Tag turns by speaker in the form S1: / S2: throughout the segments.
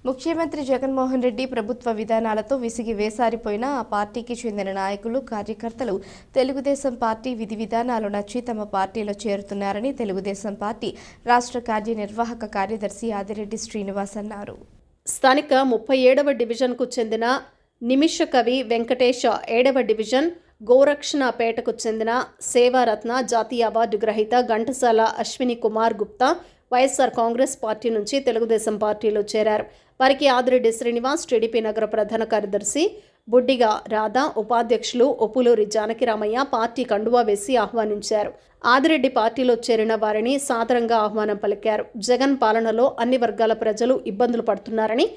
S1: ముఖ్యమంత్రి జగన్మోహన్ రెడ్డి ప్రభుత్వ విధానాలతో విసిగి వేసారిపోయిన ఆ పార్టీకి చెందిన నాయకులు, కార్యకర్తలు తెలుగుదేశం పార్టీ విధి విధానాలు నచ్చి తమ పార్టీలో చేరుతున్నారని తెలుగుదేశం పార్టీ రాష్ట్ర కార్యనిర్వాహక కార్యదర్శి ఆదిరెడ్డి శ్రీనివాస్ అన్నారు.
S2: స్థానిక 37వ డివిజన్కు చెందిన నిమిషకవి వెంకటేష్ 7వ డివిజన్ గోరక్షణపేటకు చెందిన సేవారత్న జాతీయ అవార్డు గ్రహీత ఘంటసాల అశ్విని కుమార్ గుప్తా వైఎస్ఆర్ కాంగ్రెస్ పార్టీ నుంచి తెలుగుదేశం పార్టీలో చేరారు. వారికి ఆదిరెడ్డి శ్రీనివాస్ టీడీపీ నగర ప్రధాన కార్యదర్శి బుడ్డిగా రాధా, ఉపాధ్యక్షులు ఒప్పులూరి జానకిరామయ్య పార్టీ కండువా వేసి ఆహ్వానించారు. ఆదిరెడ్డి పార్టీలో చేరిన వారిని సాదరంగా ఆహ్వానం పలికారు. జగన్ పాలనలో అన్ని వర్గాల ప్రజలు ఇబ్బందులు పడుతున్నారని,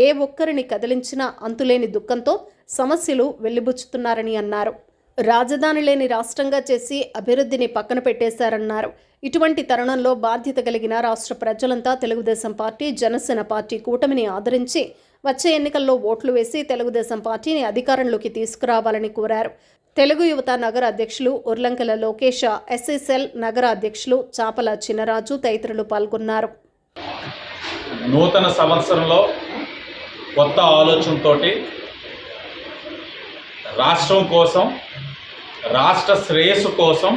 S2: ఏ ఒక్కరిని కదిలించినా అంతులేని దుఃఖంతో సమస్యలు వెల్లిబుచ్చుతున్నారని అన్నారు. రాజధాని లేని రాష్ట్రంగా చేసి అభివృద్ధిని పక్కన పెట్టేశారన్నారు. ఇటువంటి తరుణంలో బాధ్యత కలిగిన రాష్ట్ర ప్రజలంతా తెలుగుదేశం పార్టీ, జనసేన పార్టీ కూటమిని ఆదరించి వచ్చే ఎన్నికల్లో ఓట్లు వేసి తెలుగుదేశం పార్టీని అధికారంలోకి తీసుకురావాలని కోరారు. తెలుగు యువత నగర అధ్యక్షులు ఉర్లంకల లోకేష్, ఎస్ఎస్ఎల్ నగర అధ్యక్షులు చాపల చినరాజు తదితరులు పాల్గొన్నారు.
S3: నూతన సంవత్సరంలో కొత్త ఆలోచనతోటి రాష్ట్రం కోసం, రాష్ట్ర శ్రేయస్సు కోసం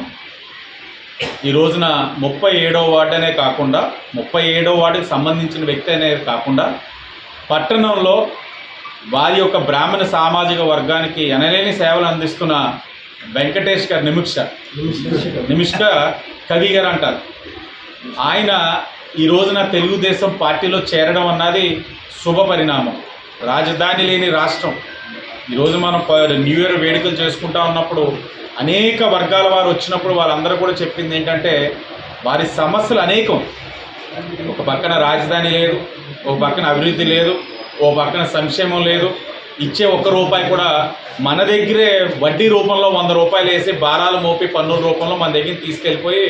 S3: ఈ రోజున 37వ వార్డు అనే కాకుండా 37వ వార్డుకి సంబంధించిన వ్యక్తి అనేది కాకుండా పట్టణంలో వారి యొక్క బ్రాహ్మణ సామాజిక వర్గానికి ఎనలేని సేవలు అందిస్తున్న వెంకటేష్ గారు, నిమిష్క కవి గారు అంటారు. ఆయన ఈ రోజున తెలుగుదేశం పార్టీలో చేరడం అన్నది శుభ పరిణామం. రాజధాని లేని రాష్ట్రం. ఈరోజు మనం న్యూ ఇయర్ వేడుకలు చేసుకుంటా ఉన్నప్పుడు అనేక వర్గాల వారు వచ్చినప్పుడు వాళ్ళందరూ కూడా చెప్పింది ఏంటంటే వారి సమస్యలు అనేకం. ఒక పక్కన రాజధాని లేదు, ఒక పక్కన అభివృద్ధి లేదు, ఓ పక్కన సంక్షేమం లేదు. ఇచ్చే ₹1 కూడా మన దగ్గరే వడ్డీ రూపంలో ₹100 వేసి భారాలు మోపి పన్నుల రూపంలో మన దగ్గర తీసుకెళ్ళిపోయి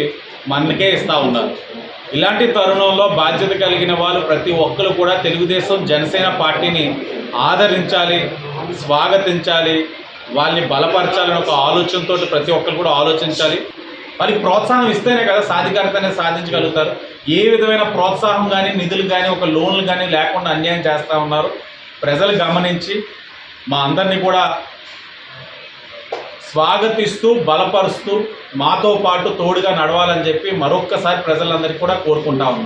S3: మనకే ఇస్తూ ఉన్నారు. ఇలాంటి తరుణంలో బాధ్యత కలిగిన వాళ్ళు ప్రతి ఒక్కరు కూడా తెలుగుదేశం, జనసేన పార్టీని ఆదరించాలి, స్వాగతించాలి, వాళ్ళని బలపరచాలని ఒక ఆలోచనతో ప్రతి ఒక్కరు కూడా ఆలోచించాలి. వారికి ప్రోత్సాహం ఇస్తేనే కదా సాధికారత అనేది సాధించగలుగుతారు. ఏ విధమైన ప్రోత్సాహం కానీ, నిధులు కానీ, ఒక లోన్లు కానీ లేకుండా అన్యాయం చేస్తూ ఉన్నారు. ప్రజలు గమనించి మా అందరినీ కూడా స్వాగతిస్తూ, బలపరుస్తూ, మాతో పాటు తోడుగా నడవాలని చెప్పి మరొక్కసారి ప్రజలందరికీ కూడా కోరుకుంటా ఉన్నాం.